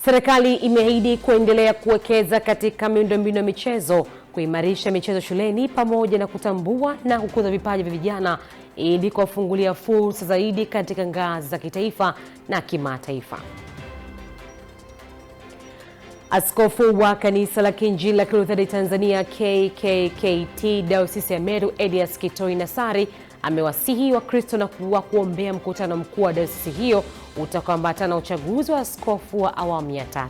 Serikali imeahidi kuendelea kuwekeza katika miundombinu ya michezo, kuimarisha michezo shuleni pamoja na kutambua na kukuza vipaji vya vijana ili kuwafungulia fursa zaidi katika ngazi za kitaifa na kimataifa. Askofu wa Kanisa la Kiinjili la Kilutheri Tanzania KKKT Dayosisi ya Meru Elias Kitoi Nasari amewasihi Wakristo na kuombea mkutano mkuu wa dayosisi hiyo utakaoambatana na uchaguzi wa askofu wa awamu ya 3.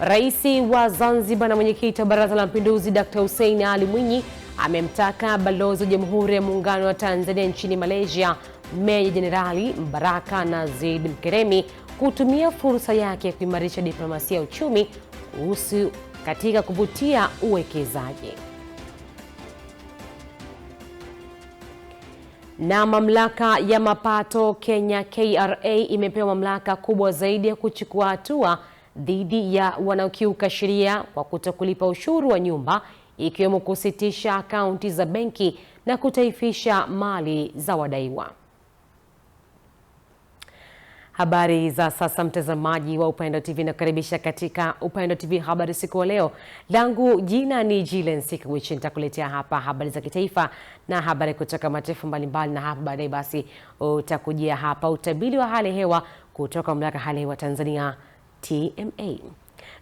Rais wa Zanzibar na mwenyekiti wa Baraza la Mapinduzi Dr. Hussein Ali Mwinyi amemtaka balozi wa Jamhuri ya Muungano wa Tanzania nchini Malaysia Meja Jenerali Mbaraka Nazid Mkeremi kutumia fursa yake ya kuimarisha diplomasia ya uchumi katika kuvutia uwekezaji. Na mamlaka ya mapato Kenya KRA imepewa mamlaka kubwa zaidi ya kuchukua hatua dhidi ya wanaokiuka sheria kwa kutokulipa ushuru wa nyumba, ikiwemo kusitisha akaunti za benki na kutaifisha mali za wadaiwa. Habari za sasa, mtazamaji wa Upendo TV, nakaribisha katika Upendo TV habari siku ya leo. Langu jina ni Jilen Sikwichi, nitakuletea hapa habari za kitaifa na habari kutoka mataifa mbalimbali, na hapa baadaye basi utakujia hapa utabiri wa hali hewa kutoka Mamlaka ya Hali ya Hewa Tanzania TMA.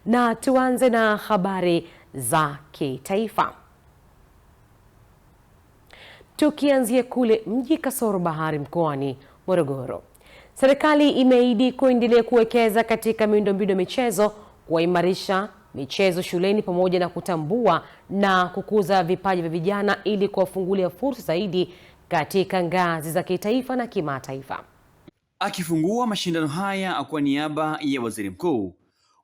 Na tuanze na habari za kitaifa. Tukianzia kule mji kasoro bahari mkoani Morogoro. Serikali imeahidi kuendelea kuwekeza katika miundombinu ya michezo, kuimarisha michezo shuleni pamoja na kutambua na kukuza vipaji vya vijana ili kuwafungulia fursa zaidi katika ngazi za kitaifa na kimataifa. Akifungua mashindano haya kwa niaba ya Waziri Mkuu,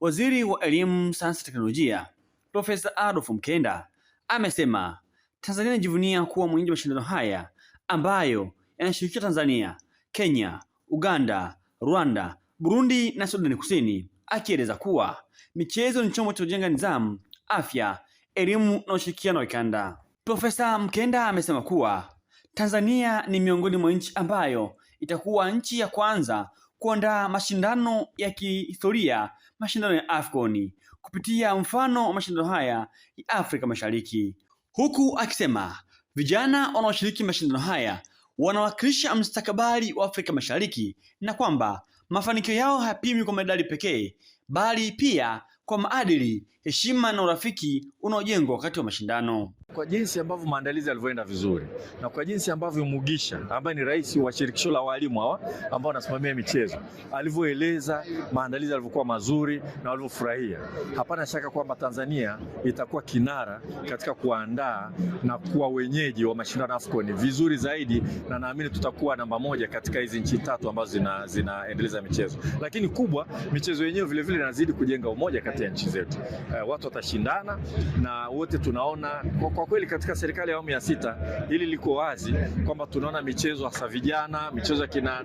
Waziri wa Elimu, Sayansi na Teknolojia, Profesa Adolf Mkenda amesema Tanzania inajivunia kuwa mwenyeji wa mashindano haya ambayo yanashirikisha Tanzania, Kenya, Uganda, Rwanda, Burundi na Sudan Kusini, akieleza kuwa michezo ni chombo cha kujenga nidhamu, afya, elimu na ushirikiano wa kikanda. Profesa Mkenda amesema kuwa Tanzania ni miongoni mwa nchi ambayo itakuwa nchi ya kwanza kuandaa mashindano ya kihistoria, mashindano ya AFCON, kupitia mfano wa mashindano haya ya Afrika Mashariki, huku akisema vijana wanaoshiriki mashindano haya wanawakilisha mustakabali wa Afrika Mashariki na kwamba mafanikio yao hayapimwi kwa medali pekee, bali pia kwa maadili, heshima na urafiki unaojengwa wakati wa mashindano. Kwa jinsi ambavyo maandalizi yalivyoenda vizuri na kwa jinsi ambavyo Mugisha ambaye ni rais wa shirikisho la walimu hawa ambao wanasimamia michezo alivyoeleza maandalizi yalivyokuwa mazuri na walivyofurahia, hapana shaka kwamba Tanzania itakuwa kinara katika kuandaa na kuwa wenyeji wa mashindano AFCON vizuri zaidi, na naamini tutakuwa namba 1 katika hizi nchi 3 ambazo zinaendeleza michezo. Lakini kubwa, michezo yenyewe vile vile inazidi kujenga umoja kati ya nchi zetu. Watu watashindana na wote tunaona kwa kweli katika serikali ya awamu ya 6 hili liko wazi kwamba tunaona michezo hasa vijana, michezo ya kina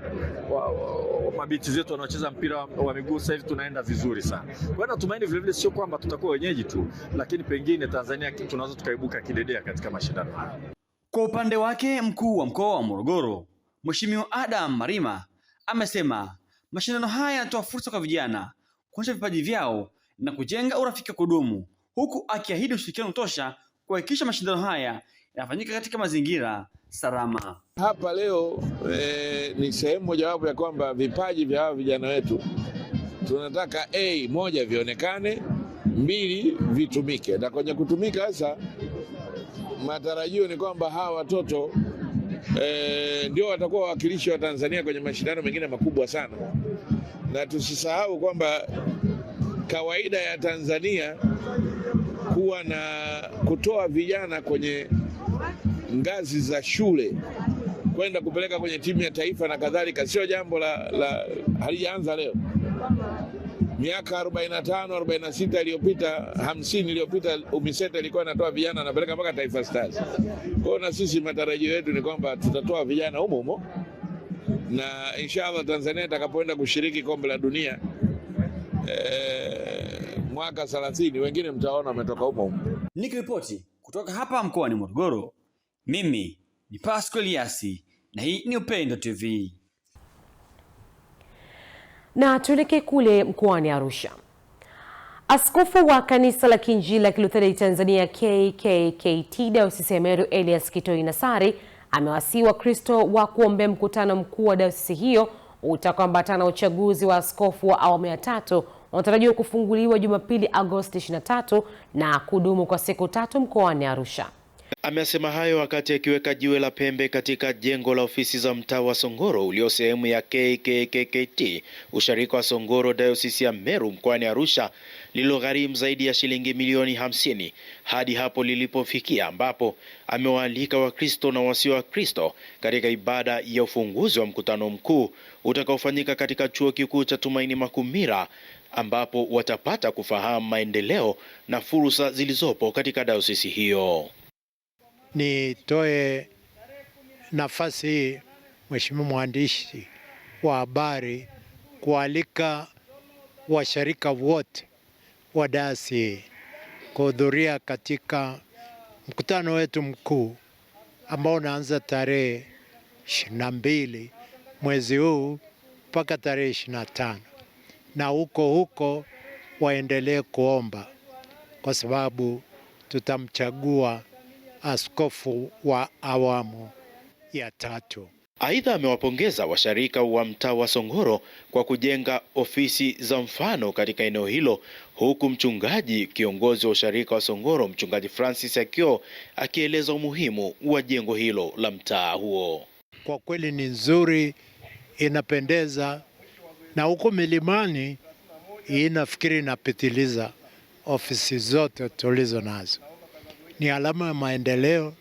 mabiti zetu wanaocheza mpira wa miguu sasa hivi tunaenda vizuri sana. Kwa hiyo natumaini vile vile sio kwamba tutakuwa wenyeji tu, lakini pengine Tanzania tunaweza tukaibuka kidedea katika mashindano haya. Kwa upande wake, mkuu wa mkoa wa Morogoro, Mheshimiwa Adam Marima, amesema mashindano haya yanatoa fursa kwa vijana kuonyesha vipaji vyao na kujenga urafiki wa kudumu, huku akiahidi ushirikiano tosha kuhakikisha mashindano haya yanafanyika katika mazingira salama. Hapa leo ni sehemu mojawapo ya kwamba vipaji vya hawa vijana wetu tunataka moja vionekane, 2 vitumike, na kwenye kutumika sasa matarajio ni kwamba hawa watoto ndio watakuwa wawakilishi wa Tanzania kwenye mashindano mengine makubwa sana. Na tusisahau kwamba kawaida ya Tanzania kuwa na kutoa vijana kwenye ngazi za shule kwenda kupeleka kwenye timu ya taifa na kadhalika sio jambo la halijaanza leo. Miaka 45, 46 iliyopita, 50 iliyopita, UMISETA ilikuwa inatoa vijana anapeleka mpaka Taifa Stars. Kwa hiyo na sisi matarajio yetu ni kwamba tutatoa vijana humo na inshallah Tanzania itakapoenda kushiriki kombe la dunia mwaka 30 wengine mtaona wametoka humo. Nikiripoti kutoka hapa mkoani Morogoro, mimi ni Pascal Yasi na hii ni Upendo TV. Na tuelekee kule mkoani Arusha. Askofu wa kanisa la Kiinjili la Kilutheri Tanzania KKKT Dayosisi ya Meru Elias Kitoi Nasari amewasihi Wakristo wa kuombea mkutano mkuu wa dayosisi hiyo utakaoambatana na uchaguzi wa askofu wa awamu ya 3 unatarajiwa kufunguliwa Jumapili Agosti 23 na kudumu kwa siku 3 mkoani Arusha. Amesema hayo wakati akiweka jiwe la pembe katika jengo la ofisi za mtaa wa Songoro ulio sehemu ya KKKT, usharika wa Songoro Dayosisi ya Meru mkoani Arusha, lililogharimu zaidi ya shilingi milioni 50 hadi hapo lilipofikia, ambapo amewaalika Wakristo na wasio Wakristo katika ibada ya ufunguzi wa mkutano mkuu utakaofanyika katika Chuo Kikuu cha Tumaini Makumira, ambapo watapata kufahamu maendeleo na fursa zilizopo katika dayosisi hiyo. Nitoe nafasi hii, Mheshimiwa mwandishi wa habari, kualika washarika wote wa dayosisi kuhudhuria katika mkutano wetu mkuu ambao unaanza tarehe 22 mwezi huu mpaka tarehe 25, na huko waendelee kuomba kwa sababu tutamchagua askofu wa awamu ya 3. Aidha, amewapongeza washarika wa mtaa wa Songoro kwa kujenga ofisi za mfano katika eneo hilo, huku mchungaji kiongozi wa usharika wa Songoro Mchungaji Francis Akio akieleza umuhimu wa jengo hilo la mtaa huo. Kwa kweli ni nzuri, inapendeza, na huko milimani inafikiri inapitiliza ofisi zote tulizo nazo. Ni alama ya maendeleo,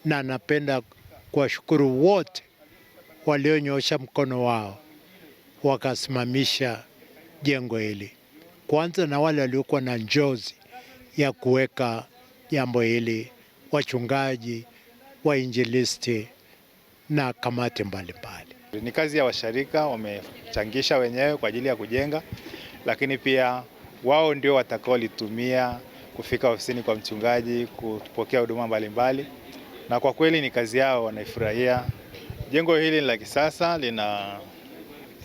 na napenda kuwashukuru wote walionyosha mkono wao wakasimamisha jengo hili. Kwanza na wale waliokuwa na njozi ya kuweka jambo hili, wachungaji, wainjilisti na kamati mbalimbali. Ni kazi ya washarika, wamechangisha wenyewe kwa ajili ya kujenga, lakini pia wao ndio watakaolitumia kufika ofisini kwa mchungaji kupokea huduma mbalimbali, na kwa kweli ni kazi yao, wanaifurahia. Jengo hili ni la kisasa, lina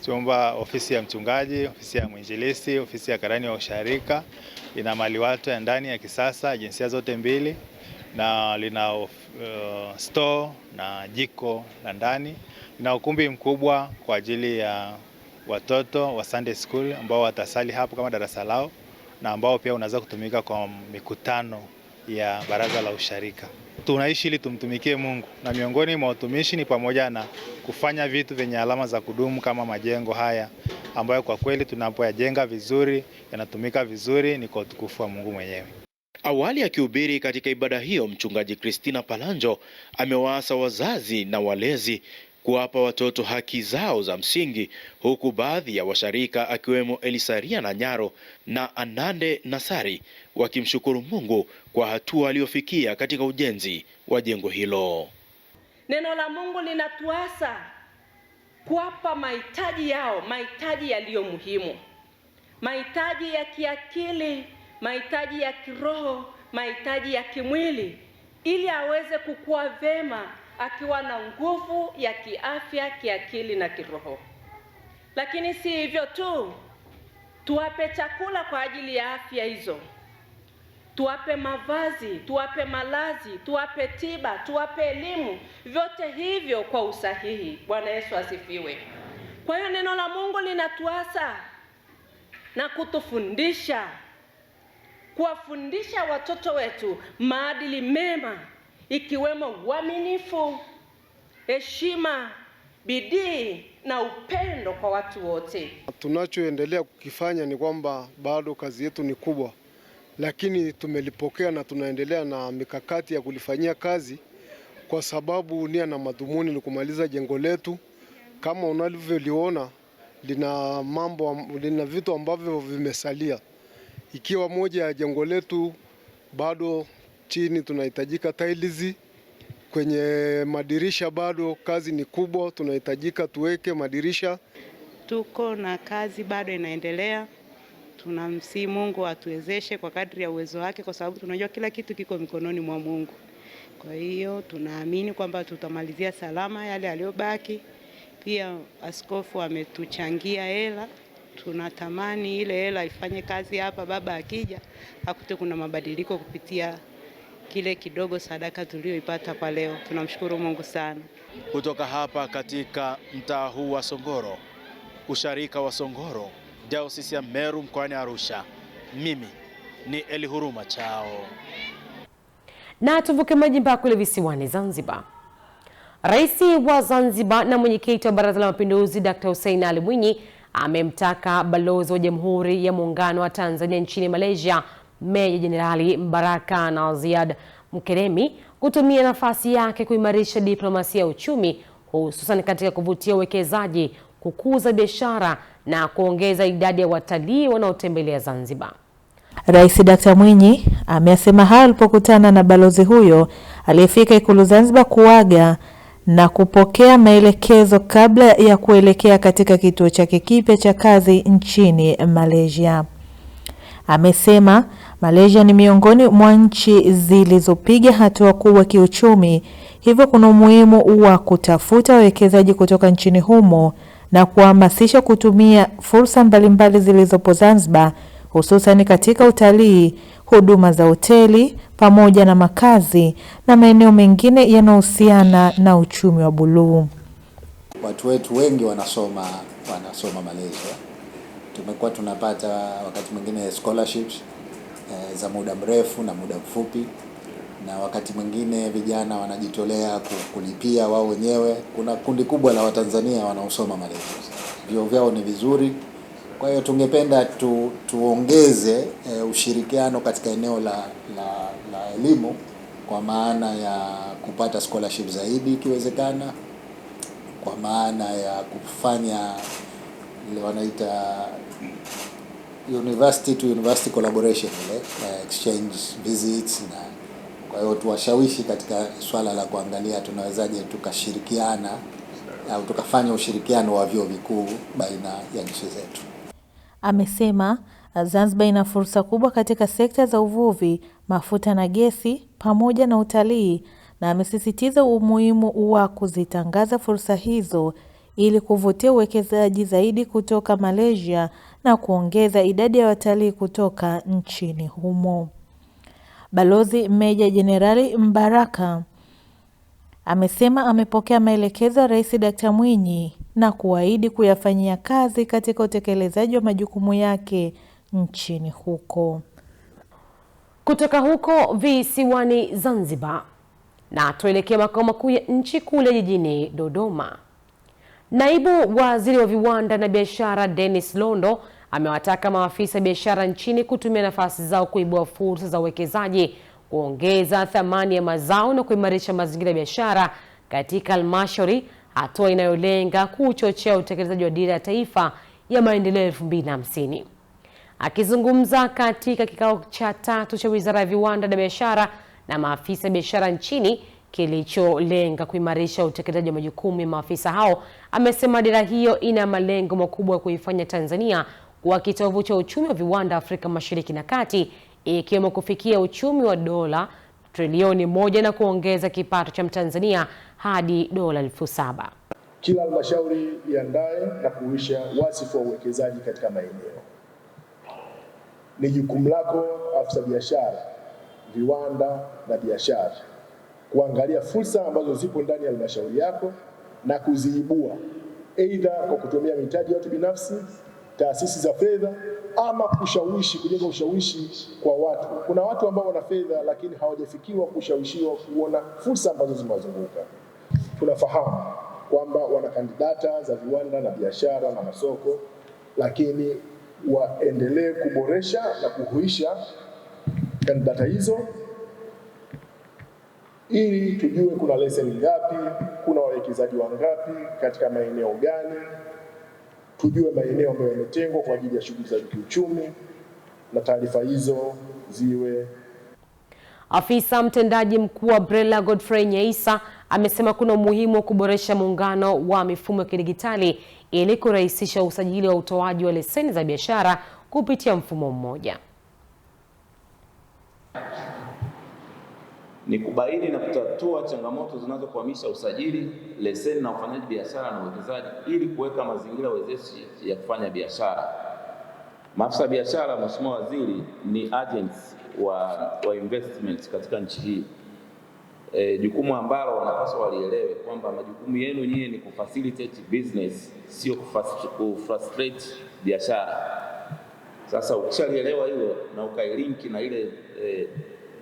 chumba, ofisi ya mchungaji, ofisi ya mwinjilisti, ofisi ya karani wa usharika, lina maliwato ya ndani ya kisasa jinsia zote mbili, na lina store na jiko la ndani. Lina ukumbi mkubwa kwa ajili ya watoto wa Sunday school ambao watasali hapo kama darasa lao, na ambao pia unaweza kutumika kwa mikutano ya baraza la usharika. Tunaishi ili tumtumikie Mungu, na miongoni mwa utumishi ni pamoja na kufanya vitu vyenye alama za kudumu kama majengo haya, ambayo kwa kweli tunapoyajenga vizuri, yanatumika vizuri, ni kwa utukufu wa Mungu mwenyewe. Awali akihubiri katika ibada hiyo, Mchungaji Christina Palanjo amewaasa wazazi na walezi kuwapa watoto haki zao za msingi, huku baadhi ya washarika akiwemo Elisaria na Nyaro na Anande Nasari wakimshukuru Mungu kwa hatua aliyofikia katika ujenzi wa jengo hilo. Neno la Mungu linatuasa kuwapa mahitaji yao, mahitaji yaliyo muhimu, mahitaji ya kiakili, mahitaji ya kiroho, mahitaji ya kimwili, ili aweze kukua vema akiwa na nguvu ya kiafya, kiakili na kiroho. Lakini si hivyo tu, tuwape chakula kwa ajili ya afya hizo, tuwape mavazi, tuwape malazi, tuwape tiba, tuwape elimu, vyote hivyo kwa usahihi. Bwana Yesu asifiwe. Kwa hiyo neno la Mungu linatuasa na kutufundisha, kuwafundisha watoto wetu maadili mema, ikiwemo uaminifu, heshima, bidii na upendo kwa watu wote. Tunachoendelea kukifanya ni kwamba bado kazi yetu ni kubwa, lakini tumelipokea na tunaendelea na mikakati ya kulifanyia kazi, kwa sababu nia na madhumuni ni kumaliza jengo letu. Kama unavyoliona, lina vitu ambavyo vimesalia, ikiwa moja ya jengo letu bado chini tunahitajika tiles. Kwenye madirisha bado kazi ni kubwa, tunahitajika tuweke madirisha. Tuko na kazi bado inaendelea. Tunamsihi Mungu atuwezeshe kwa kadri ya uwezo wake, kwa sababu tunajua kila kitu kiko mikononi mwa Mungu. Kwa hiyo tunaamini kwamba tutamalizia salama yale yaliyobaki. Pia askofu ametuchangia hela tunatamani ile hela ifanye kazi hapa, baba akija akute kuna mabadiliko kupitia kile kidogo sadaka tulioipata kwa leo. Tunamshukuru Mungu sana. Kutoka hapa katika mtaa huu wa Songoro, usharika wa Songoro, Dayosisi ya Meru mkoani Arusha, mimi ni Elihuruma Chao. Na tuvuke maji mpaka kule visiwani Zanzibar. Rais wa Zanzibar na mwenyekiti wa Baraza la Mapinduzi Dr. Hussein Ali Mwinyi amemtaka balozi wa Jamhuri ya Muungano wa Tanzania nchini Malaysia, Meja Jenerali Mbaraka Naziad Mkeremi, kutumia nafasi yake kuimarisha diplomasia ya uchumi, hususan katika kuvutia uwekezaji, kukuza biashara na kuongeza idadi ya watalii wanaotembelea Zanzibar. Rais Dr. Mwinyi amesema hayo alipokutana na balozi huyo aliyefika Ikulu Zanzibar kuaga na kupokea maelekezo kabla ya kuelekea katika kituo chake kipya cha kazi nchini Malaysia. Amesema Malaysia ni miongoni mwa nchi zilizopiga hatua kubwa kiuchumi, hivyo kuna umuhimu wa kutafuta wawekezaji kutoka nchini humo na kuhamasisha kutumia fursa mbalimbali zilizopo Zanzibar, hususan katika utalii, huduma za hoteli pamoja na makazi na maeneo mengine yanayohusiana na uchumi wa buluu. Watu wetu wengi wanasoma Malaysia. Tumekuwa tunapata wakati mwingine scholarships za muda mrefu na muda mfupi, na wakati mwingine vijana wanajitolea kulipia wao wenyewe. Kuna kundi kubwa la Watanzania wanaosoma Malaysia. Vyuo vyao ni vizuri. Kwa hiyo tungependa tuongeze ushirikiano katika eneo la elimu, kwa maana ya kupata scholarship zaidi ikiwezekana, kwa maana ya kufanya ile wanaita university to university collaboration, exchange visits, na kwa hiyo tuwashawishi katika swala la kuangalia tunawezaje tukashirikiana au tukafanya ushirikiano wa vyuo vikuu baina ya nchi zetu. Amesema Zanzibar ina fursa kubwa katika sekta za uvuvi, mafuta na gesi pamoja na utalii, na amesisitiza umuhimu wa kuzitangaza fursa hizo ili kuvutia uwekezaji zaidi kutoka Malaysia na kuongeza idadi ya watalii kutoka nchini humo. Balozi Meja Jenerali Mbaraka amesema amepokea maelekezo ya Rais Dr. Mwinyi na kuahidi kuyafanyia kazi katika utekelezaji wa majukumu yake nchini huko. Kutoka huko visiwani Zanzibar, na tuelekea makao makuu ya nchi kule jijini Dodoma. Naibu Waziri wa Viwanda na Biashara Dennis Londo amewataka maafisa biashara nchini kutumia nafasi zao kuibua fursa za uwekezaji, kuongeza thamani ya mazao na kuimarisha mazingira ya biashara katika halmashauri, hatua inayolenga kuchochea utekelezaji wa Dira ya Taifa ya Maendeleo 2050. Akizungumza katika kikao cha 3 cha Wizara ya Viwanda na Biashara na maafisa biashara nchini kilicholenga kuimarisha utekelezaji wa majukumu ya maafisa hao, amesema dira hiyo ina malengo makubwa ya kuifanya Tanzania kuwa kitovu cha uchumi wa viwanda Afrika Mashariki na Kati, ikiwemo kufikia uchumi wa dola trilioni 1 na kuongeza kipato cha Mtanzania hadi dola 7,000. Kila halmashauri iandae na kuisha wasifu wa uwekezaji katika maeneo. Ni jukumu lako afisa biashara, viwanda na biashara kuangalia fursa ambazo zipo ndani ya halmashauri yako na kuziibua, aidha kwa kutumia mitaji ya watu binafsi, taasisi za fedha, ama kujenga ushawishi kwa watu. Kuna watu ambao wana fedha lakini hawajafikiwa kushawishiwa kuona fursa ambazo zinawazunguka. Tunafahamu kwamba wana kandidata za viwanda na biashara na masoko, lakini waendelee kuboresha na kuhuisha kandidata hizo ili tujue kuna leseni ngapi, kuna wawekezaji wangapi katika maeneo gani, tujue maeneo ambayo yametengwa kwa ajili ya shughuli za kiuchumi, na taarifa hizo ziwe. Afisa mtendaji mkuu wa BRELA Godfrey Nyeisa amesema kuna umuhimu wa kuboresha muungano wa mifumo ya kidigitali ili kurahisisha usajili wa utoaji wa leseni za biashara kupitia mfumo mmoja. Ni kubaini na kutatua changamoto zinazokwamisha usajili, leseni na ufanyaji biashara na uwekezaji ili kuweka mazingira wezeshi ya kufanya biashara. Maafisa biashara, Mheshimiwa Waziri, ni agents wa investment katika nchi hii. Jukumu ambalo wanapaswa walielewe kwamba majukumu yenu nyinyi ni kufacilitate business, sio kufrustrate biashara. Sasa ukishalielewa hilo na ukailinki na ile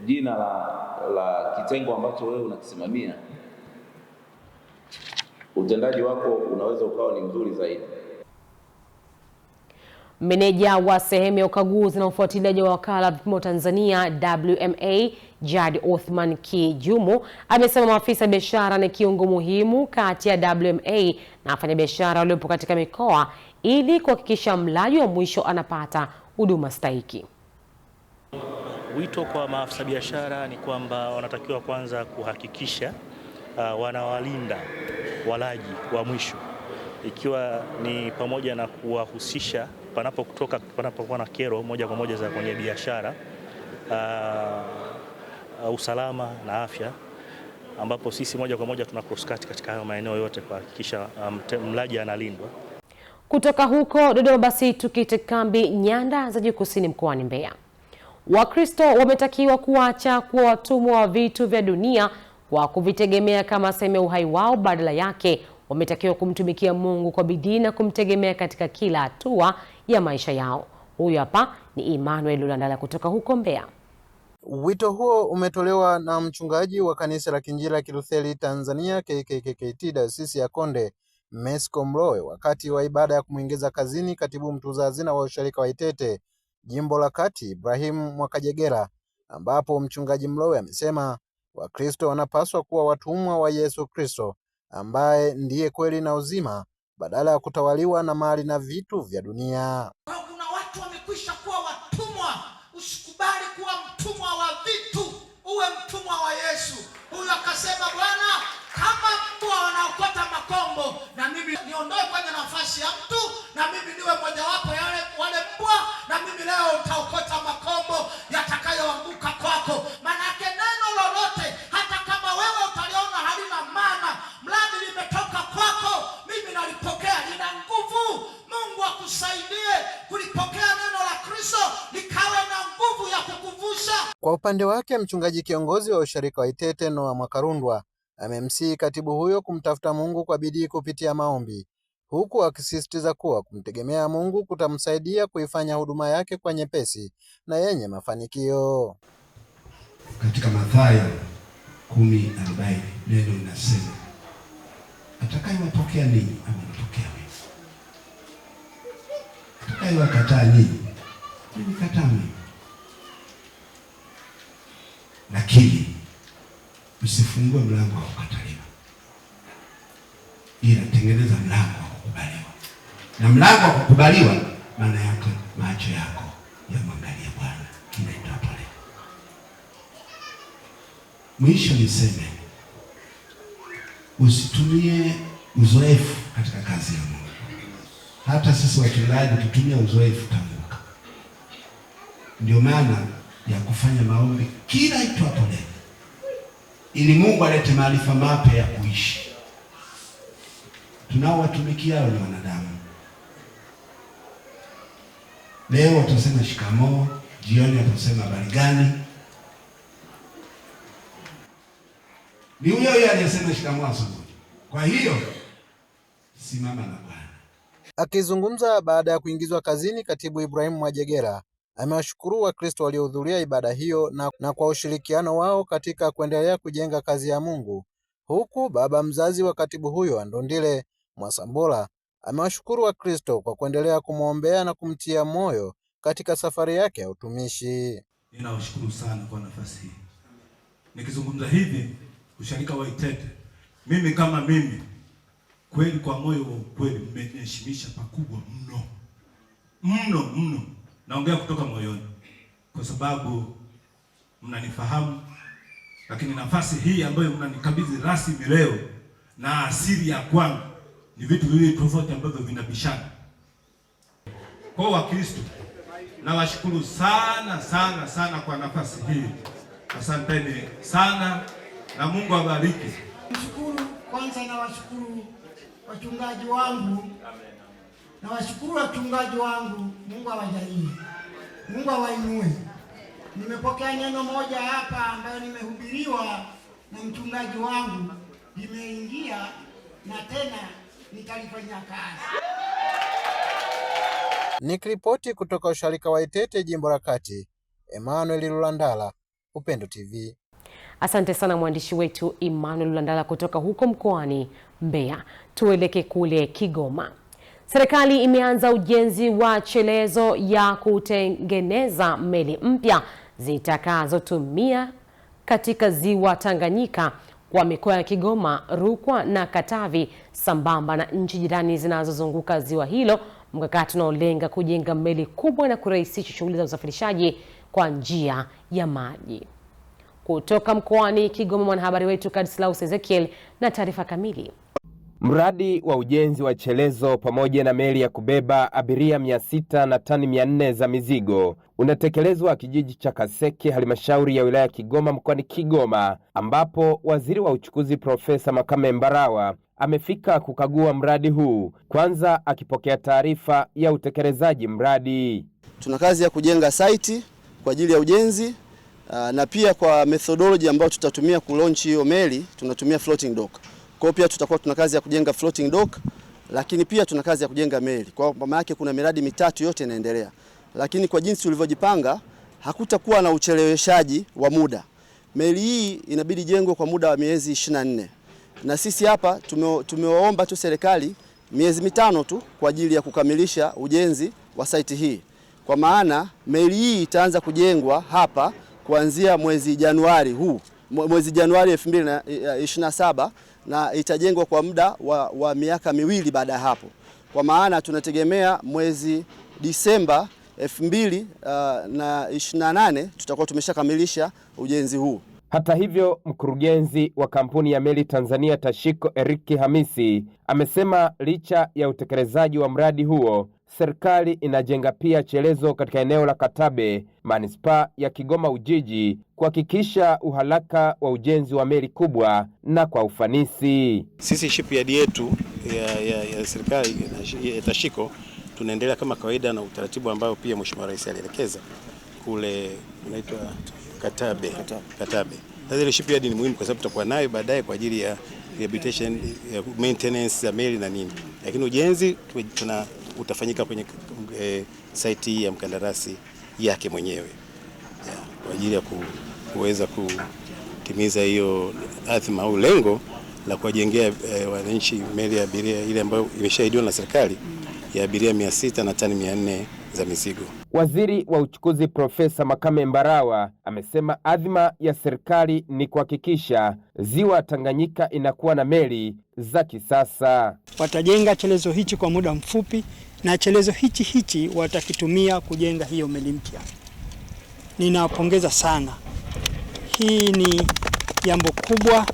jina la kitengo ambacho wewe unakisimamia, utendaji wako unaweza ukawa ni mzuri zaidi. Meneja wa sehemu ya ukaguzi na ufuatiliaji wa wakala wa vipimo Tanzania WMA Jad Othman Kijumu amesema maafisa biashara ni kiungo muhimu kati ya WMA na wafanyabiashara waliopo katika mikoa ili kuhakikisha mlaji wa mwisho anapata huduma stahiki. Wito kwa maafisa biashara ni kwamba wanatakiwa kwanza kuhakikisha wanawalinda walaji wa mwisho, ikiwa ni pamoja na kuwahusisha panapokuwa na kero moja kwa moja za kwenye biashara, usalama na afya, ambapo sisi moja kwa moja tuna cross-cut katika hayo maeneo yote kuhakikisha mlaji analindwa. Kutoka huko Dodoma basi tukite kambi nyanda za juu kusini mkoani Mbeya. Wakristo wametakiwa kuacha kuwa watumwa wa vitu vya dunia kwa kuvitegemea kama sehemu ya uhai wao. Badala yake wametakiwa kumtumikia Mungu kwa bidii na kumtegemea katika kila hatua ya maisha yao. Huyu hapa ni Emmanuel Lulandala kutoka huko Mbeya. Wito huo umetolewa na mchungaji wa kanisa la Kiinjili la Kilutheri Tanzania KKKT Dayosisi ya Konde Mesco Mlowe wakati wa ibada ya kumuingiza kazini katibu mtunza hazina wa usharika wa Itete Jimbo la Kati Ibrahim Mwakajegera, ambapo mchungaji Mlowe amesema Wakristo wanapaswa kuwa watumwa wa Yesu Kristo ambaye ndiye kweli na uzima badala ya kutawaliwa na mali na vitu vya dunia. Kuna watu wamekwisha kuwa watumwa. Usikubali kuwa mtumwa wa vitu, uwe mtumwa wa Yesu. Huyu akasema, Bwana, kama mbwa wanaokota makombo, na mimi niondoe kwenye nafasi ya mtu, na mimi niwe mojawapo ya wale mbwa, na mimi leo utaokota makombo yatakayoanguka kwako. Manake neno lolote hata kama wewe utaliona halina maana, mradi limetoka kwako, mimi nalipokea, lina nguvu. Mungu akusaidie kulipokea neno la Kristo likawe na nguvu ya kukuvusha. Kwa upande wake mchungaji kiongozi wa usharika wa Itete Noah Mwakarundwa amemsihi katibu huyo kumtafuta Mungu kwa bidii kupitia maombi, huku akisisitiza kuwa kumtegemea Mungu kutamsaidia kuifanya huduma yake kwa nyepesi na yenye mafanikio. Katika Mathayo 10:40 neno linasema, atakayewapokea ninyi amenipokea mimi, atakayewakataa ninyi amenikataa mimi. Lakini msifungue mlango wa kukataliwa, ila tengeneza mlango wa kukubaliwa. Na mlango wa kukubaliwa maana yake macho yako yamwangalie Bwana kila itwapo leo. Mwisho niseme, usitumie uzoefu katika kazi ya Mungu. Hata sisi wachungaji tutumia uzoefu tanguka. Ndio maana ya kufanya maombi kila itwapo leo, ili Mungu alete maarifa mapya ya kuishi. Tunaowatumikia ni wanadamu. Leo watasema shikamoo, jioni watasema habari gani. Ni huyo huyo aliyesema shikamoo asubuhi. Kwa hiyo simama na Bwana. Akizungumza baada ya kuingizwa kazini, katibu Ibrahim Mwakajegera amewashukuru Wakristo waliohudhuria ibada hiyo na kwa ushirikiano wao katika kuendelea kujenga kazi ya Mungu, huku baba mzazi wa katibu huyo Andondile Mwasambola amewashukuru Wakristo kwa kuendelea kumwombea na kumtia moyo katika safari yake ya utumishi. Ninawashukuru sana kwa nafasi hii. Nikizungumza hivi usharika wa Itete, mimi kama mimi kweli, kwa moyo wa kweli, mmeniheshimisha pakubwa mno mno mno. Naongea kutoka moyoni kwa sababu mnanifahamu, lakini nafasi hii ambayo mnanikabidhi rasmi leo na asili ya kwangu ni vitu viwili tofauti ambavyo vinabishana. Kwa Wakristo nawashukuru sana sana sana kwa nafasi hii. Asanteni sana na Mungu awabariki. Nashukuru kwanza, nawashukuru wachungaji wangu Na washukuru wachungaji wangu, Mungu awajalie, Mungu awainue. Nimepokea neno moja hapa ambayo nimehubiriwa na mchungaji wangu, limeingia na tena nitalifanyia kazi. Nikiripoti kutoka usharika wa Itete, jimbo la Kati, Emmanuel Lulandala, Upendo TV. Asante sana mwandishi wetu Emmanuel Lulandala kutoka huko mkoani Mbeya. Tuelekee kule Kigoma. Serikali imeanza ujenzi wa chelezo ya kutengeneza meli mpya zitakazotumia katika ziwa Tanganyika kwa mikoa ya Kigoma, Rukwa na Katavi sambamba na nchi jirani zinazozunguka ziwa hilo, mkakati unaolenga kujenga meli kubwa na kurahisisha shughuli za usafirishaji kwa njia ya maji. Kutoka mkoani Kigoma, mwanahabari wetu Kadislaus Ezekiel na taarifa kamili. Mradi wa ujenzi wa chelezo pamoja na meli ya kubeba abiria 600 na tani 400 za mizigo unatekelezwa kijiji cha Kaseke, halmashauri ya wilaya Kigoma mkoani Kigoma, ambapo waziri wa uchukuzi Profesa Makame Mbarawa amefika kukagua mradi huu, kwanza akipokea taarifa ya utekelezaji mradi. Tuna kazi ya kujenga site kwa ajili ya ujenzi na pia kwa methodology ambayo tutatumia kulaunch hiyo meli tunatumia floating dock. Kwa pia tutakuwa tuna kazi ya kujenga floating dock, lakini pia tuna kazi ya kujenga meli. Kwa maana yake kuna miradi mitatu yote inaendelea. Lakini kwa jinsi tulivyojipanga hakutakuwa na ucheleweshaji wa muda. Meli hii inabidi jengwe kwa muda wa miezi 24. Na sisi hapa tumewaomba tu serikali miezi 5 tu kwa ajili ya kukamilisha ujenzi wa site hii. Kwa maana meli hii itaanza kujengwa hapa kuanzia mwezi Januari 2027 na itajengwa kwa muda wa miaka miwili baada ya hapo. Kwa maana tunategemea mwezi Disemba 2028 tutakuwa tumeshakamilisha ujenzi huu. Hata hivyo, mkurugenzi wa kampuni ya meli Tanzania Tashiko Eriki Hamisi amesema licha ya utekelezaji wa mradi huo, serikali inajenga pia chelezo katika eneo la Katabe, manispaa ya Kigoma Ujiji, kuhakikisha uharaka wa ujenzi wa meli kubwa na kwa ufanisi. Sisi shipyard yetu ya serikali ya Tashiko tunaendelea kama kawaida na utaratibu ambao pia Mheshimiwa Rais alielekeza kule unaitwa Katabe. Sasa ile shipyard ni muhimu kwa sababu tutakuwa nayo baadaye kwa ajili ya rehabilitation, ya maintenance ya meli na nini. Lakini ujenzi utafanyika kwenye site ya mkandarasi yake mwenyewe kwa ajili ya kuweza kutimiza hiyo azma au lengo la kuwajengea wananchi meli ya abiria ile ambayo imeshaidiwa na serikali ya abiria 600 na tani 400 za mizigo. Waziri wa uchukuzi Profesa Makame Mbarawa amesema adhima ya serikali ni kuhakikisha ziwa Tanganyika inakuwa na meli za kisasa. Watajenga chelezo hichi kwa muda mfupi na chelezo hichi watakitumia kujenga hiyo meli mpya. Ninawapongeza sana. Hii ni jambo kubwa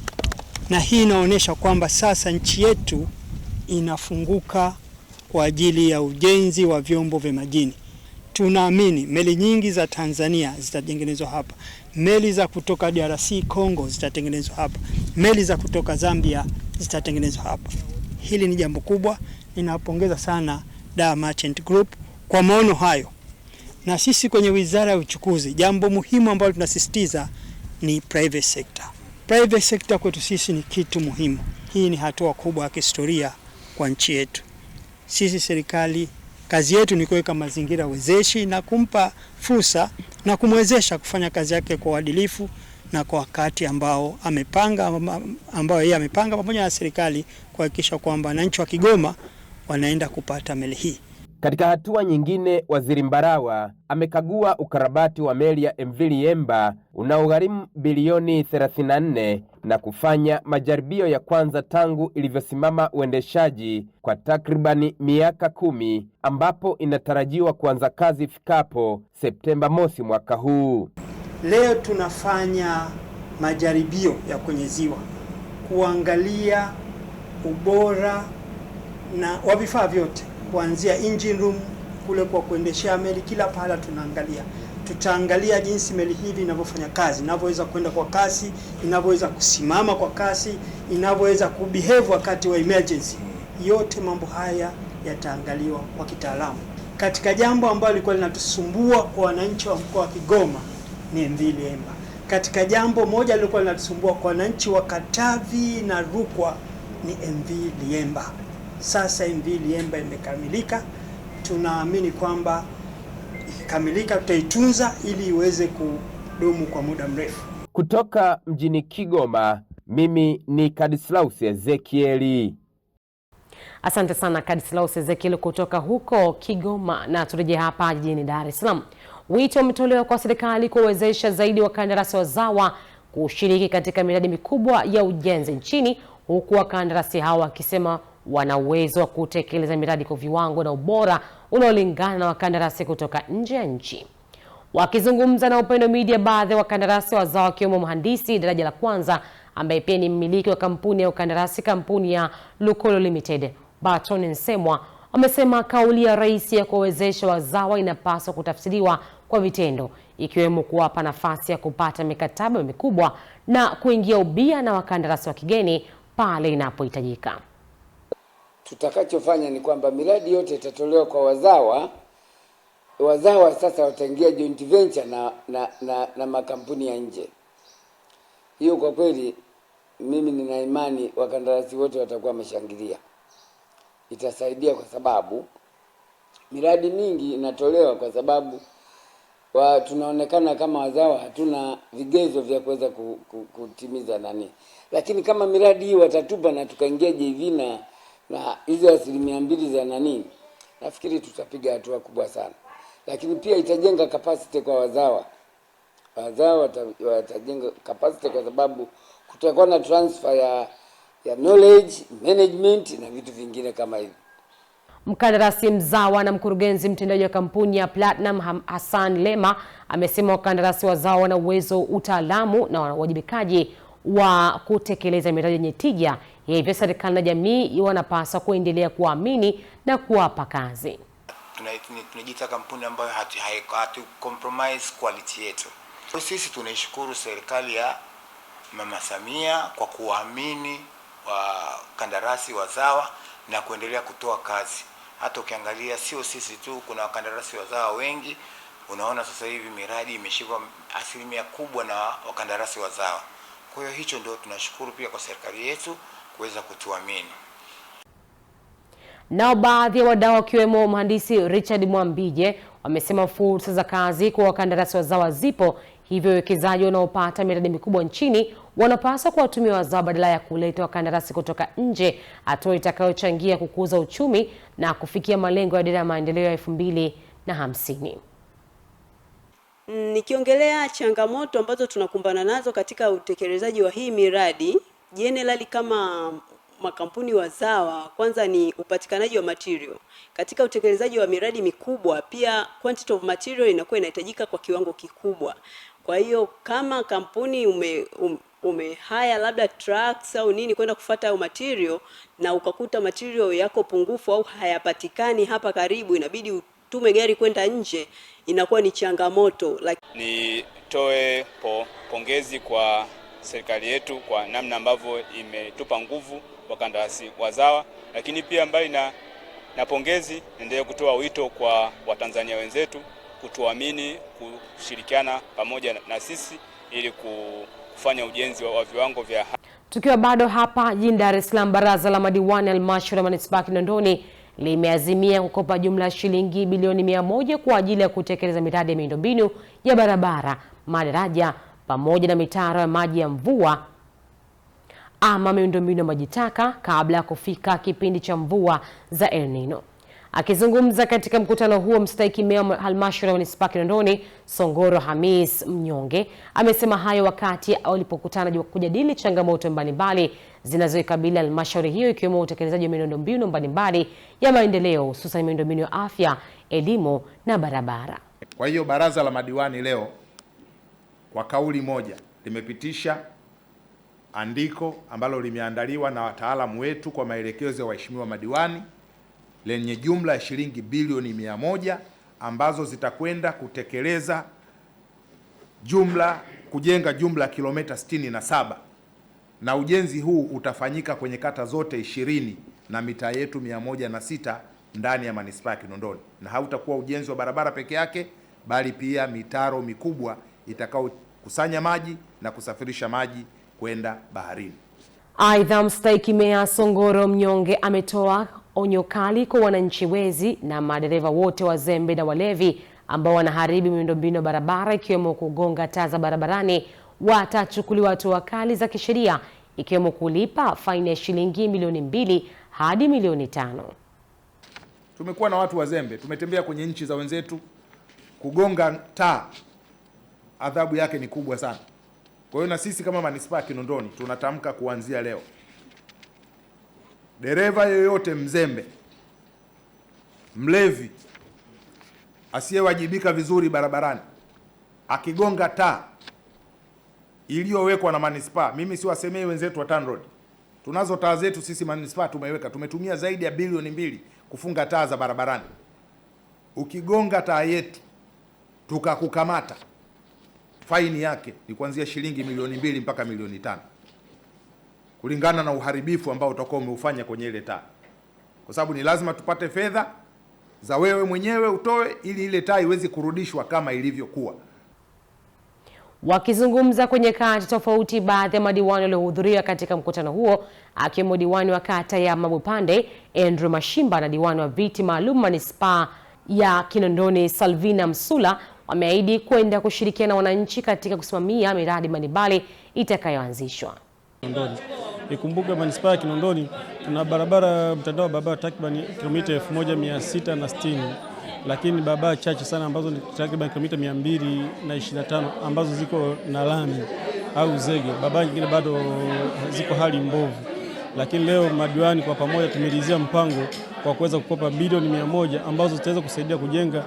na hii inaonyesha kwamba sasa nchi yetu inafunguka kwa ajili ya ujenzi wa vyombo vya majini. Tunaamini meli nyingi za Tanzania zitatengenezwa hapa. Meli za kutoka DRC Congo zitatengenezwa hapa. Meli za kutoka Zambia zitatengenezwa hapa. Hili ni jambo kubwa. Ninawapongeza sana Dar Merchant Group kwa maono hayo. Na sisi kwenye Wizara ya Uchukuzi, jambo muhimu ambalo tunasisitiza ni private sector. Private sector kwetu sisi ni kitu muhimu. Hii ni hatua kubwa ya kihistoria kwa nchi yetu. Sisi serikali kazi yetu ni kuweka mazingira wezeshi na kumpa fursa na kumwezesha kufanya kazi yake kwa uadilifu na kwa wakati ambao yeye amepanga pamoja na serikali kuhakikisha kwamba wananchi wa Kigoma wanaenda kupata meli hii. Katika hatua nyingine, Waziri Mbarawa amekagua ukarabati wa meli ya MV Liemba unaogharimu bilioni 34 na kufanya majaribio ya kwanza tangu ilivyosimama uendeshaji kwa takribani miaka 10, ambapo inatarajiwa kuanza kazi ifikapo Septemba mosi mwaka huu. Leo tunafanya majaribio ya kwenye ziwa kuangalia ubora na wa vifaa vyote, kuanzia engine room kule kwa kuendeshea meli, kila pahala tunaangalia. Tutaangalia jinsi meli hivi inavyofanya kazi, inavyoweza kwenda kwa kasi, inavyoweza kusimama kwa kasi, inavyoweza kubehave wakati wa emergency. Yote mambo haya yataangaliwa kwa kitaalamu. Katika jambo ambalo lilikuwa linatusumbua kwa wananchi wa mkoa wa Kigoma ni MV Liemba. Katika jambo moja lilikuwa linatusumbua kwa wananchi wa Katavi na Rukwa ni MV Liemba. Sasa MV Liemba imekamilika. Tunaamini kwamba ikikamilika tutaitunza ili iweze kudumu kwa muda mrefu. Kutoka mjini Kigoma, mimi ni Kadislaus Ezekieli. Asante sana Kadislaus Ezekieli kutoka huko Kigoma, na turejea hapa jijini Dar es Salaam. Wito umetolewa kwa serikali kuwezesha zaidi wakandarasi wazawa kushiriki katika miradi mikubwa ya ujenzi nchini, huku wakandarasi hao wakisema wana uwezo wa kutekeleza miradi kwa viwango na ubora unaolingana na wakandarasi kutoka nje ya nchi. Wakizungumza na Upendo Media, baadhi ya wakandarasi wazawa wakiwemo mhandisi daraja la kwanza ambaye pia ni mmiliki wa kampuni ya ukandarasi kampuni ya Lukolo Limited, Barton Nsemwa, wamesema kauli ya rais ya kuwezesha wazawa inapaswa kutafsiriwa kwa vitendo, ikiwemo kuwapa nafasi ya kupata mikataba mikubwa na kuingia ubia na wakandarasi wa kigeni pale inapohitajika. Tutakachofanya ni kwamba miradi yote itatolewa kwa wazawa. Wazawa sasa wataingia joint venture na makampuni ya nje. Hiyo kwa kweli mimi nina imani wakandarasi wote watakuwa wameshangilia. Itasaidia kwa sababu miradi mingi inatolewa kwa sababu tunaonekana kama wazawa hatuna vigezo vya kuweza kutimiza nani. Lakini kama miradi hii watatupa na tukaingia JV na hizo 2% za nani, nafikiri tutapiga hatua kubwa sana. Lakini pia itajenga capacity kwa wazawa. Wazawa watajenga capacity kwa sababu kutakuwa na transfer ya knowledge, management na vitu vingine kama hivi. Mkandarasi mzawa na mkurugenzi mtendaji wa kampuni ya Platinum Hassan Lema amesema wakandarasi wazawa wana uwezo, utaalamu na wajibikaji wa kutekeleza miradi yenye tija. Hivyo serikali na jamii wanapaswa kuendelea kuamini na kuwapa kazi. Tunajiita kampuni ambayo hatu compromise quality yetu. Sisi tunaishukuru serikali ya Mama Samia kwa kuamini wakandarasi wazawa na kuendelea kutoa kazi. Hata ukiangalia sio sisi tu, kuna wakandarasi wazawa wengi. Unaona sasa hivi miradi imeshikwa 1% kubwa na wakandarasi wazawa. Kwa hiyo hicho ndio tunashukuru pia kwa serikali yetu kuweza kutuamini. Nao baadhi ya wadau wakiwemo mhandisi Richard Mwambije wamesema fursa za kazi kwa wakandarasi wazawa zipo, hivyo wekezaji wanaopata miradi mikubwa nchini wanapaswa kuwatumia wazawa badala ya kuleta wakandarasi kutoka nje, hatua itakayochangia kukuza uchumi na kufikia malengo ya dira ya maendeleo ya 2050. Nikiongelea changamoto ambazo tunakumbana nazo katika utekelezaji wa hii miradi, generally kama makampuni wazawa, kwanza ni upatikanaji wa material. Katika utekelezaji wa miradi mikubwa, pia quantity of material inakuwa inahitajika kwa kiwango kikubwa. Kwa hiyo kama kampuni haya labda trucks au nini kwenda kufuata hayo material na ukakuta material yako pungufu au hayapatikani hapa karibu, inabidi utume gari kwenda nje, inakuwa ni changamoto. Nitoe pongezi kwa serikali yetu kwa namna ambavyo imetupa nguvu wakandarasi wazawa, lakini pia mbali na pongezi, endelee kutoa wito kwa Watanzania wenzetu kutuamini, kushirikiana pamoja na sisi ili kufanya ujenzi wa viwango vya. Tukiwa bado hapa jijini Dar es Salaam, baraza la madiwani halmashauri ya manispaa ya Kinondoni limeazimia kukopa jumla shilingi bilioni 100 kwa ajili ya kutekeleza miradi ya miundombinu ya barabara, madaraja pamoja na mitaro ya maji ya mvua ama miundombinu ya maji taka kabla ya kufika kipindi cha mvua za El Nino. Akizungumza katika mkutano huo, mstahiki meya wa halmashauri ya manispaa ya Kinondoni Songoro Hamis Mnyonge amesema hayo wakati walipokutana kujadili changamoto mbalimbali zinazoikabili halmashauri hiyo, ikiwemo utekelezaji wa miundombinu mbalimbali ya maendeleo, hususan miundombinu ya afya, elimu na barabara. Kwa hiyo baraza la madiwani leo kwa kauli moja limepitisha andiko ambalo limeandaliwa na wataalamu wetu kwa maelekezo ya waheshimiwa madiwani lenye jumla ya shilingi bilioni 100 ambazo zitakwenda kutekeleza kujenga jumla kilomita 67, na ujenzi huu utafanyika kwenye kata zote 20 na mitaa yetu 106 ndani ya manispaa ya Kinondoni, na hautakuwa ujenzi wa barabara peke yake, bali pia mitaro mikubwa itakao kusanya maji na kusafirisha maji kwenda baharini. Aidha, mstahiki meya Songoro Mnyonge ametoa onyo kali kwa wananchi wezi na madereva wote wazembe na walevi ambao wanaharibu miundombinu ya barabara ikiwemo kugonga taa za barabarani. Watachukuliwa hatua kali za kisheria ikiwemo kulipa faini ya shilingi milioni 2 hadi milioni 5. Tumekuwa na watu wazembe, tumetembea kwenye nchi za wenzetu, kugonga taa adhabu yake ni kubwa sana. Kwa hiyo na sisi kama manispaa ya Kinondoni tunatamka kuanzia leo, dereva yoyote mzembe, mlevi, asiyewajibika vizuri barabarani, akigonga taa iliyowekwa na manispaa, mimi si wasemei wenzetu wa TANROADS, tunazo taa zetu sisi manispaa tumeweka, tumetumia zaidi ya bilioni 2 kufunga taa za barabarani. Ukigonga taa yetu tukakukamata, faini yake ni kuanzia shilingi milioni 2 mpaka milioni 5, kulingana na uharibifu ambao utakuwa umeufanya kwenye ile taa, kwa sababu ni lazima tupate fedha za wewe mwenyewe utoe ili ile taa iweze kurudishwa kama ilivyokuwa. Wakizungumza kwenye kata tofauti, baadhi ya madiwani waliohudhuria katika mkutano huo akiwemo diwani wa kata ya Mabupande Andrew Mashimba na diwani wa viti maalum manispaa ya Kinondoni Salvina Msula wameahidi kwenda kushirikiana na wananchi katika kusimamia miradi mbalimbali itakayoanzishwa. Kinondoni. Ikumbuke manispaa ya Kinondoni tuna barabara, mtandao wa barabara takriban kilomita 1660, lakini barabara chache sana ambazo ni takriban kilomita 225 ambazo ziko na lami au zege. Barabara nyingine bado ziko hali mbovu. Lakini leo madiwani kwa pamoja tumelizia mpango kwa kuweza kukopa bilioni 100 ambazo zitaweza kusaidia kujenga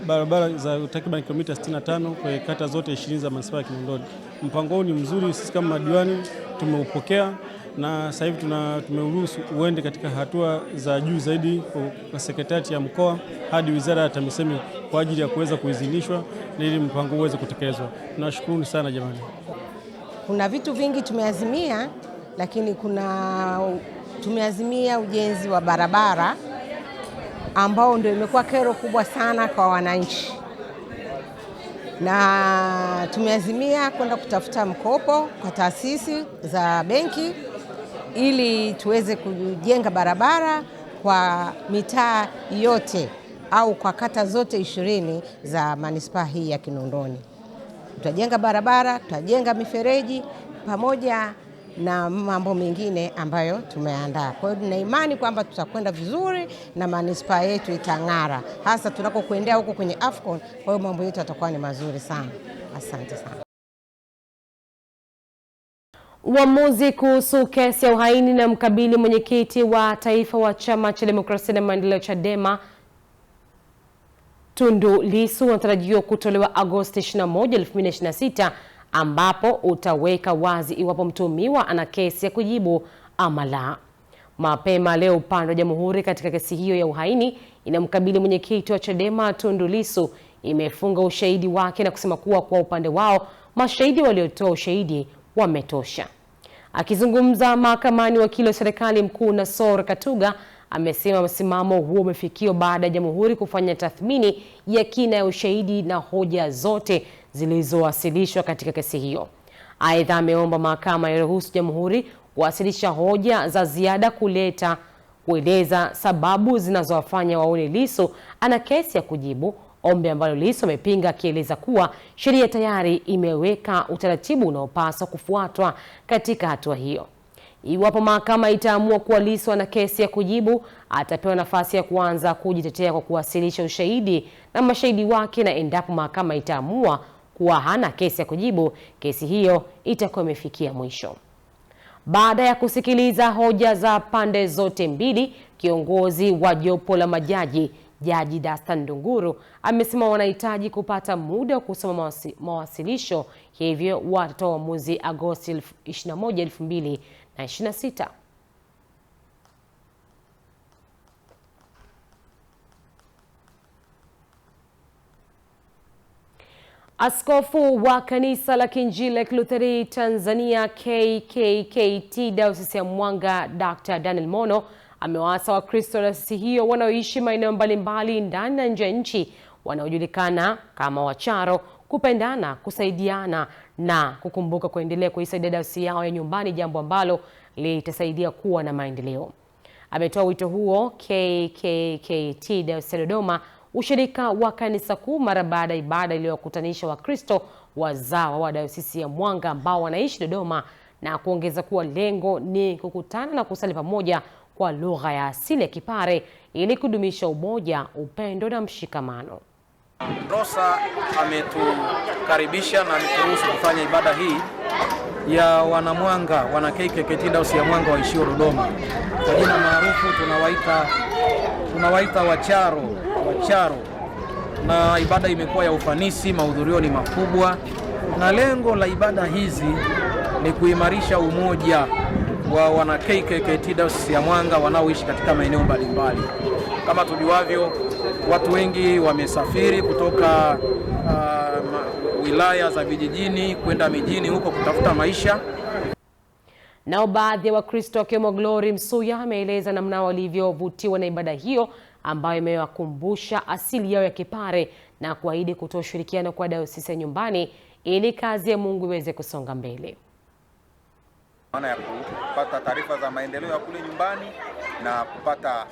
barabara za takriban kilomita 65 kwa kata zote 20 za manispaa ya Kinondoni. Mpango huu ni mzuri, sisi kama madiwani tumeupokea na sasa hivi tumeuruhusu uende katika hatua za juu zaidi kwa sekretarieti ya mkoa hadi wizara ya TAMISEMI kwa ajili ya kuweza kuidhinishwa ili mpango uweze kutekelezwa. Tunashukuru sana jamani. Kuna vitu vingi tumeazimia, lakini tumeazimia ujenzi wa barabara ambao ndio imekuwa kero kubwa sana kwa wananchi, na tumeazimia kwenda kutafuta mkopo kwa taasisi za benki ili tuweze kujenga barabara kwa mitaa yote au kwa kata zote 20 za manispaa hii ya Kinondoni. Tutajenga barabara, tutajenga mifereji pamoja na mambo mengine ambayo tumeandaa. Kwa hiyo tuna imani kwamba tutakwenda vizuri na manispaa yetu itang'ara, hasa tunakokuendea huko kwenye AFCON. Kwa hiyo mambo yetu yatakuwa ni mazuri sana. Asante sana. Uamuzi kuhusu kesi ya uhaini na mkabili mwenyekiti wa taifa wa Chama cha Demokrasia na Maendeleo Chadema Tundu Lissu unatarajiwa kutolewa Agosti 21, 2026, ambapo utaweka wazi iwapo mtuhumiwa ana kesi ya kujibu ama la. Mapema leo upande wa Jamhuri katika kesi hiyo ya uhaini inamkabili mwenyekiti wa Chadema Tundu Lissu imefunga ushahidi wake na kusema kuwa kwa upande wao mashahidi waliotoa ushahidi wametosha. Akizungumza mahakamani, wakili wa serikali mkuu Nassor Katuga amesema msimamo huo umefikiwa baada ya Jamhuri kufanya tathmini ya kina ya ushahidi na hoja zote zilizowasilishwa katika kesi hiyo. Aidha, ameomba mahakama iruhusu Jamhuri kuwasilisha hoja za ziada kueleza sababu zinazowafanya waone Lissu ana kesi ya kujibu, ombi ambalo Lissu amepinga akieleza kuwa sheria tayari imeweka utaratibu unaopaswa kufuatwa katika hatua hiyo. Iwapo mahakama itaamua kuwa Lissu ana kesi ya kujibu, atapewa nafasi ya kuanza kujitetea kwa kuwasilisha ushahidi na mashahidi wake, na endapo mahakama itaamua kuwa hana kesi ya kujibu, kesi hiyo itakuwa imefikia mwisho. Baada ya kusikiliza hoja za pande zote mbili, kiongozi wa jopo la majaji Jaji Dastan Ndunguru amesema wanahitaji kupata muda wa kusoma mawasilisho, hivyo watatoa uamuzi Agosti 21, 2026. Askofu wa kanisa la Kiinjili la Kilutheri Tanzania KKKT Dayosisi ya Mwanga Dr. Daniel Mono amewaasa Wakristo wa dayosisi hiyo wanaoishi maeneo mbalimbali ndani na nje ya nchi wanaojulikana kama wacharo kupendana, kusaidiana na kukumbuka kuendelea kuisaidia dayosisi yao ya nyumbani, jambo ambalo litasaidia kuwa na maendeleo. Ametoa wito huo KKKT Dayosisi ya Dodoma, ushirika wa kanisa kuu, mara baada ya ibada iliyowakutanisha Wakristo wazawa wa dayosisi ya Mwanga ambao wanaishi Dodoma, na kuongeza kuwa lengo ni kukutana na kusali pamoja kwa lugha ya asili ya Kipare ili kudumisha umoja, upendo na mshikamano. Rosa ametukaribisha na ameturuhusu kufanya ibada hii ya wanamwanga, wana KKKT Dayosisi ya Mwanga waishio Dodoma. Kwa jina maarufu tunawaita wacharo. Na ibada imekuwa ya ufanisi, mahudhurio ni makubwa, na lengo la ibada hizi ni kuimarisha umoja wa wana KKKT Dayosisi ya Mwanga wanaoishi katika maeneo mbalimbali. Kama tujuavyo, watu wengi wamesafiri kutoka wilaya za vijijini kwenda mijini huko kutafuta maisha. Nao baadhi ya Wakristo wakiwemo Glory Msuya ameeleza namna walivyovutiwa na ibada hiyo ambayo imewakumbusha asili yao ya Kipare na kuahidi kutoa ushirikiano kwa dayosisi ya nyumbani ili kazi ya Mungu iweze kusonga mbele. Maana ya kupata taarifa za maendeleo ya kule nyumbani na kupata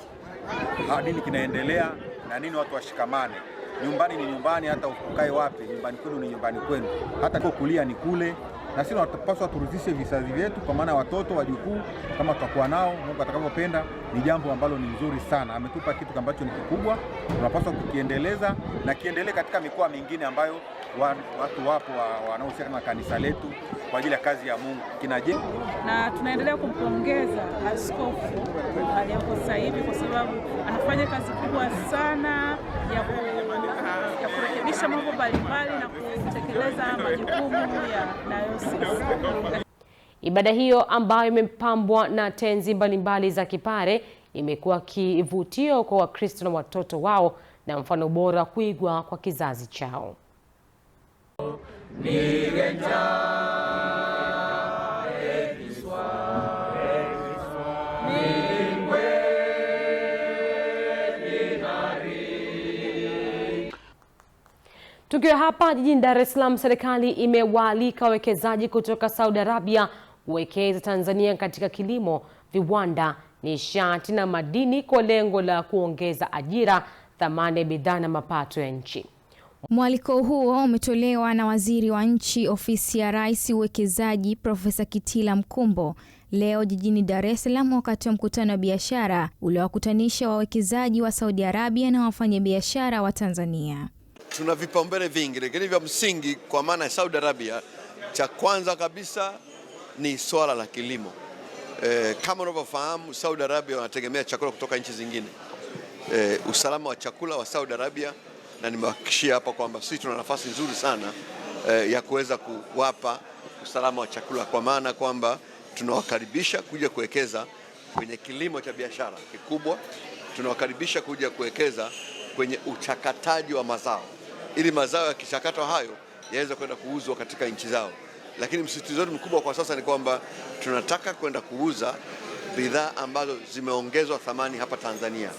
nini kinaendelea na nini watu washikamane. Nyumbani ni nyumbani, hata ukae wapi, nyumbani kwenu ni nyumbani kwenu. Hata kwa kulia ni kule. Na sisi tunapaswa turudishe vizazi vyetu, kwa maana watoto wajukuu kama tutakuwa nao Mungu atakavyopenda, ni jambo ambalo ni nzuri sana. Ametupa kitu ambacho ni kikubwa, tunapaswa kukiendeleza na kiendelee katika mikoa mingine ambayo watu wapo wanaohusiana na kanisa letu kwa ajili ya kazi ya Mungu. Na tunaendelea kumpongeza askofu aliyepo sasa hivi kwa sababu anafanya kazi kubwa sana ya kurekebisha mambo mbalimbali na kutekeleza majukumu ya dayosisi. Ibada hiyo ambayo imepambwa na tenzi mbalimbali za Kipare imekuwa kivutio kwa Wakristo na watoto wao na mfano bora kuigwa kwa kizazi chao. Tukiwa hapa jijini Dar es Salaam, serikali imewaalika wawekezaji kutoka Saudi Arabia kuwekeza Tanzania katika kilimo, viwanda, nishati na madini kwa lengo la kuongeza ajira, thamani ya bidhaa na mapato ya nchi. Mwaliko huo umetolewa na Waziri wa Nchi, Ofisi ya Rais, Uwekezaji, Profesa Kitila Mkumbo leo jijini Dar es Salaam wakati wa mkutano wa biashara uliowakutanisha wawekezaji wa Saudi Arabia na wafanyabiashara wa Tanzania. Tuna vipaumbele vingi, lakini vya msingi kwa maana ya Saudi Arabia, cha kwanza kabisa ni swala la kilimo. Kama unavyofahamu, Saudi Arabia wanategemea chakula kutoka nchi zingine. Usalama wa chakula wa Saudi Arabia, na nimewahakikishia hapa kwamba sisi tuna nafasi nzuri sana ya kuweza kuwapa usalama wa chakula, kwa maana kwamba tunawakaribisha kuja kuwekeza kwenye kilimo cha biashara kikubwa, tunawakaribisha kuja kuwekeza kwenye uchakataji wa mazao, ili mazao yakichakatwa hayo yaweze kwenda kuuzwa katika nchi zao. Lakini msisitizo mkubwa kwa sasa ni kwamba tunataka kwenda kuuza bidhaa ambazo zimeongezwa thamani hapa Tanzania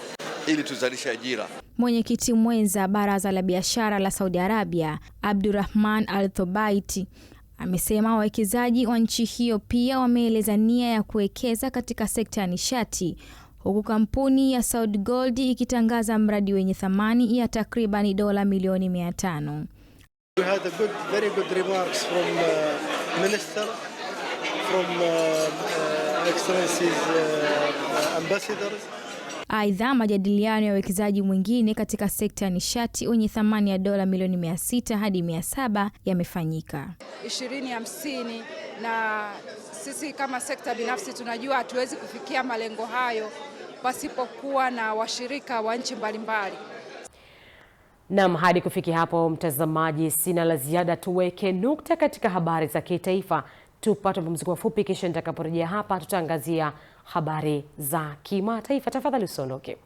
ili tuzalishe ajira. Mwenyekiti mwenza Baraza la Biashara la Saudi Arabia, Abdurrahman Al-Thobaiti, amesema wawekezaji wa nchi hiyo pia wameeleza nia ya kuwekeza katika sekta ya nishati, huku kampuni ya Saudi Gold ikitangaza mradi wenye thamani ya takriban dola milioni 500. We had very good remarks from minister, from excellencies, ambassadors. Aidha, majadiliano ya uwekezaji mwingine katika sekta ya nishati wenye thamani ya dola milioni 600 hadi 700 yamefanyika. 2050, na sisi kama sekta binafsi tunajua hatuwezi kufikia malengo hayo pasipokuwa na washirika wa nchi mbalimbali. Naam, hadi kufikia hapo mtazamaji, sina la ziada. Tuweke nukta katika habari za kitaifa. Tupate mapumziko mafupi, kisha nitakaporejea hapa tutaangazia habari za kimataifa. Tafadhali usiondoke.